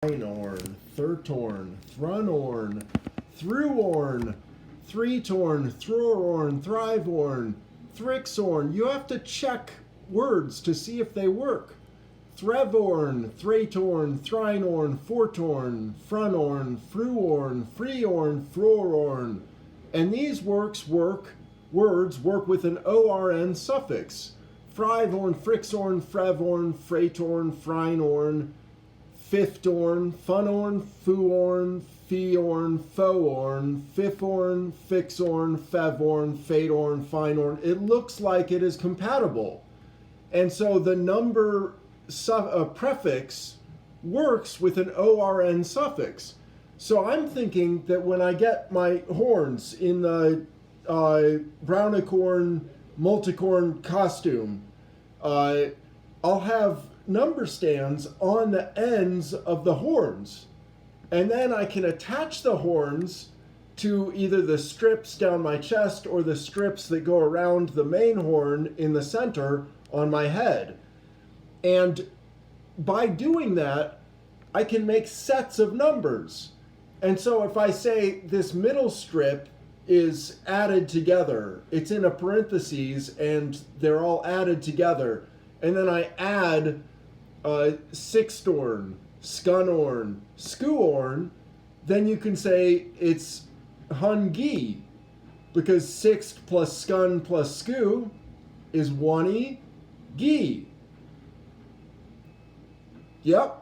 Einorn, Thirtorn, Thrunorn, Thruorn, Threetorn, Thrororn, Thrivorn, Thrixorn. You have to check words to see if they work. Threvorn, Thratorn, Thrinorn, Fortorn, Frunorn, Fruorn, Freorn, Frororn. And these words work with an ORN suffix. Frivorn, Frixorn, Frevorn, Fratorn, Phrynorn, Fifthorn, Funorn, Fuorn, Feorn, Foorn, Fifthorn, Fixorn, Fevorn, Fatorn, Finorn. It looks like it is compatible. And so the number prefix works with an ORN suffix. So I'm thinking that when I get my horns in the Brownicorn, Multicorn costume, I'll have number stands on the ends of the horns. And then I can attach the horns to either the strips down my chest or the strips that go around the main horn in the center on my head. And by doing that, I can make sets of numbers. And so if I say this middle strip is added together, it's in a parentheses and they're all added together, and then I add Sixthorn, Scunorn, Skuorn, then you can say it's Hungi, because sixth plus Scun plus Sku is one Gi. Yep,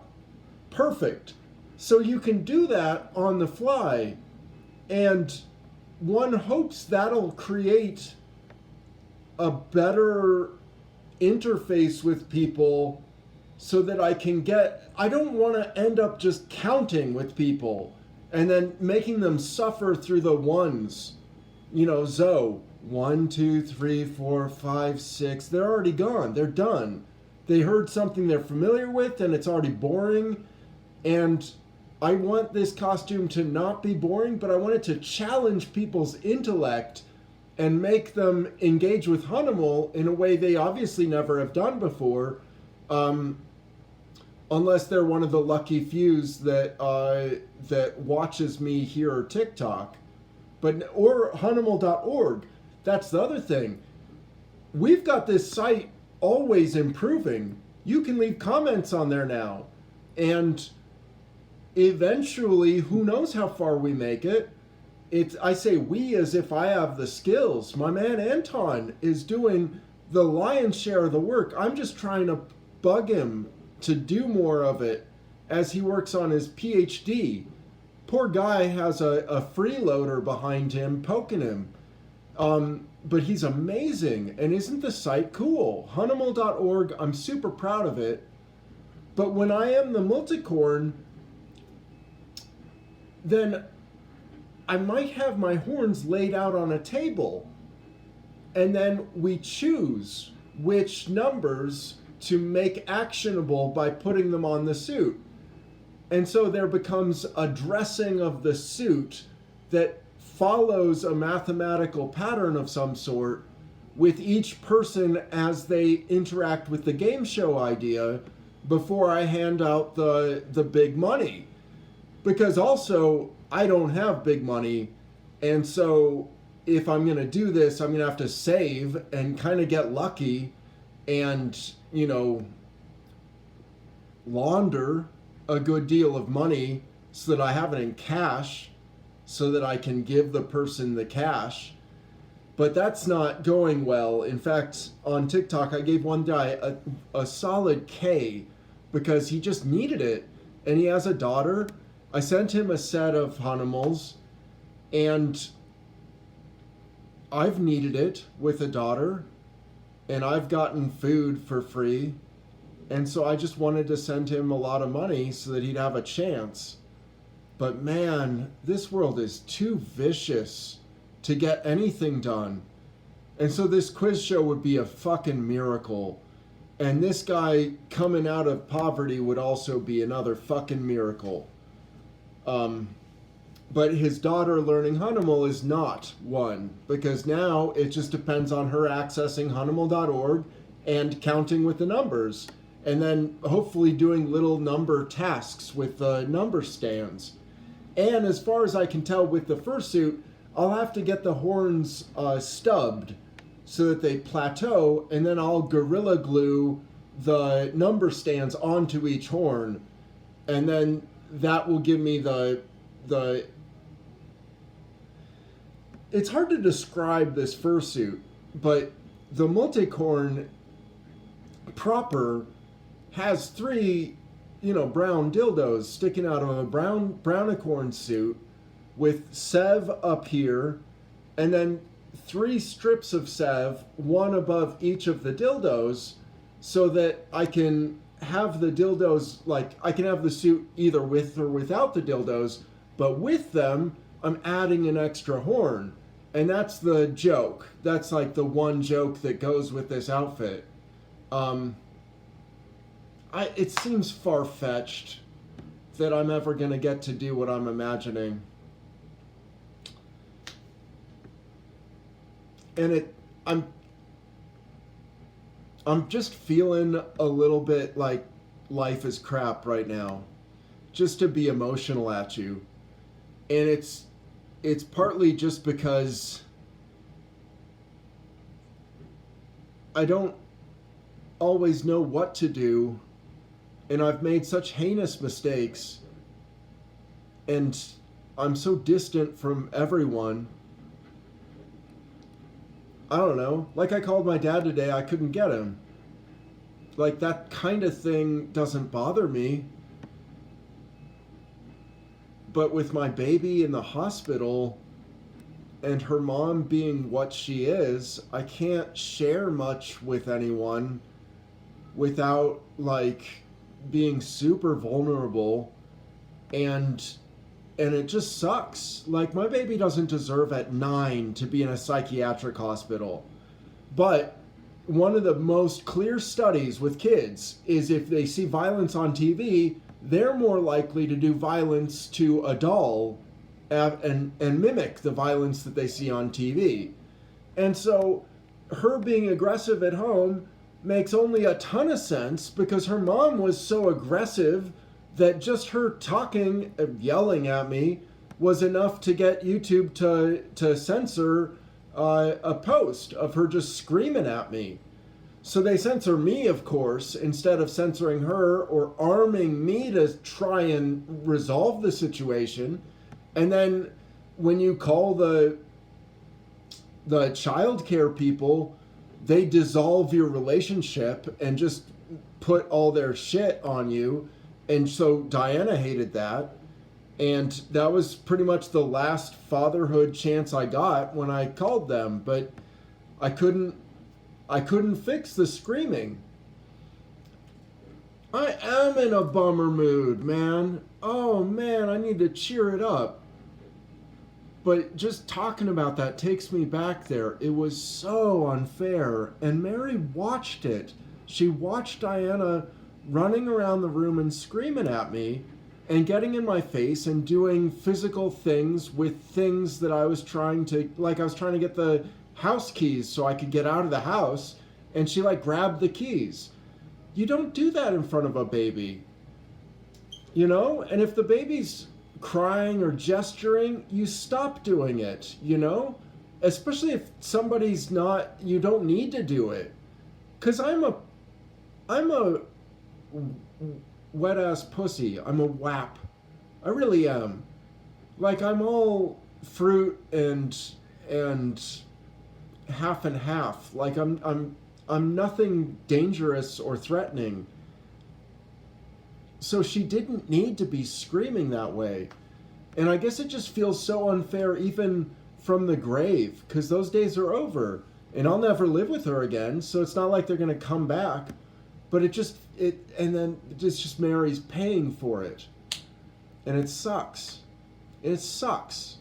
perfect. So you can do that on the fly, and one hopes that'll create a better interface with people so that I don't want to end up just counting with people and then making them suffer through the ones. Zoe, 1, 2, 3, 4, 5, 6, they're already gone. They're done. They heard something they're familiar with and it's already boring. And I want this costume to not be boring, but I want it to challenge people's intellect and make them engage with Hunimal in a way they obviously never have done before, unless they're one of the lucky fews that watches me here or TikTok, or Hunimal.org. That's the other thing. We've got this site always improving. You can leave comments on there now, and eventually, who knows how far we make it. I say we as if I have the skills. My man Anton is doing the lion's share of the work. I'm just trying to bug him to do more of it as he works on his PhD. Poor guy has a freeloader behind him poking him. But he's amazing. And isn't the site cool? Hunimal.org, I'm super proud of it. But when I am the multicorn, then I might have my horns laid out on a table, and then we choose which numbers to make actionable by putting them on the suit. And so there becomes a dressing of the suit that follows a mathematical pattern of some sort with each person as they interact with the game show idea before I hand out the big money. Because also, I don't have big money, and so if I'm going to do this, I'm going to have to save and kind of get lucky and, launder a good deal of money so that I have it in cash so that I can give the person the cash. But that's not going well. In fact, on TikTok, I gave one guy a solid K because he just needed it, and he has a daughter. I sent him a set of Hunimals, and I've needed it with a daughter, and I've gotten food for free, and so I just wanted to send him a lot of money so that he'd have a chance. But man, this world is too vicious to get anything done. And so this quiz show would be a fucking miracle. And this guy coming out of poverty would also be another fucking miracle. But his daughter learning Hunimal is not one, because now it just depends on her accessing Hunimal.org and counting with the numbers. and then hopefully doing little number tasks with the number stands. And as far as I can tell with the fursuit, I'll have to get the horns stubbed so that they plateau, and then I'll Gorilla Glue the number stands onto each horn, and then that will give me the it's hard to describe this fursuit, but the Multicorn proper has three, brown dildos sticking out of a brownicorn suit with Sev up here, and then 3 strips of Sev, one above each of the dildos, so that I can have the dildos, like, I can have the suit either with or without the dildos, but with them, I'm adding an extra horn. And that's the joke. That's like the one joke that goes with this outfit. It seems far-fetched that I'm ever going to get to do what I'm imagining. And I'm just feeling a little bit like life is crap right now, just to be emotional at you. And it's partly just because I don't always know what to do, and I've made such heinous mistakes, and I'm so distant from everyone. I don't know. Like, I called my dad today, I couldn't get him. Like, that kind of thing doesn't bother me. But with my baby in the hospital and her mom being what she is, I can't share much with anyone without, like, being super vulnerable. And it just sucks. Like, my baby doesn't deserve at 9 to be in a psychiatric hospital. But one of the most clear studies with kids is if they see violence on TV, they're more likely to do violence to a doll and mimic the violence that they see on TV. And so her being aggressive at home makes only a ton of sense because her mom was so aggressive that just her talking, yelling at me, was enough to get YouTube to censor a post of her just screaming at me. So they censor me, of course, instead of censoring her or arming me to try and resolve the situation. And then when you call the childcare people, they dissolve your relationship and just put all their shit on you. And so Diana hated that. And that was pretty much the last fatherhood chance I got when I called them. But I couldn't fix the screaming. I am in a bummer mood, man. Oh man, I need to cheer it up. But just talking about that takes me back there. It was so unfair. And Mary watched it. She watched Diana running around the room and screaming at me and getting in my face and doing physical things with things that I was trying to, like I was trying to get the house keys so I could get out of the house, and she like grabbed the keys. You don't do that in front of a baby, and if the baby's crying or gesturing, you stop doing it, especially if somebody's not, you don't need to do it. Because I'm a wet ass pussy. I'm a wap. I really am. Like, I'm all fruit and half and half. Like, I'm nothing dangerous or threatening. So she didn't need to be screaming that way. And I guess it just feels so unfair even from the grave, because those days are over. And I'll never live with her again, so it's not like they're going to come back. But and then it's just Mary's paying for it. And it sucks. It sucks.